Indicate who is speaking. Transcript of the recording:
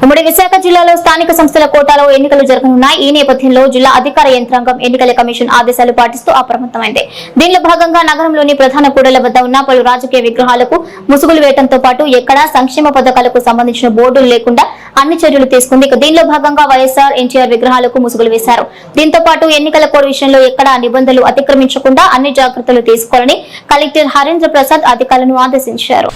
Speaker 1: ఉమ్మడి విశాఖ జిల్లాలో స్థానిక సంస్థల కోటాలో ఎన్నికలు జరగనున్నాయి. ఈ నేపథ్యంలో జిల్లా అధికార యంత్రాంగం ఎన్నికల కమిషన్ ఆదేశాలు పాటిస్తూ అప్రమత్తమైంది. దీనిలో భాగంగా నగరంలోని ప్రధాన కూడళ్ల వద్ద ఉన్న పలు రాజకీయ విగ్రహాలకు ముసుగులు వేయడంతో పాటు ఎక్కడా సంక్షేమ పథకాలకు సంబంధించిన బోర్డులు లేకుండా అన్ని చర్యలు తీసుకుంది. దీనిలో భాగంగా వైఎస్ఆర్ ఎన్టీఆర్ విగ్రహాలకు ముసుగులు వేశారు. దీంతో పాటు ఎన్నికల కోడ్ విషయంలో ఎక్కడా నిబంధనలు అతిక్రమించకుండా అన్ని జాగ్రత్తలు తీసుకోవాలని కలెక్టర్ హరేంద్ర ప్రసాద్ అధికారులను ఆదేశించారు.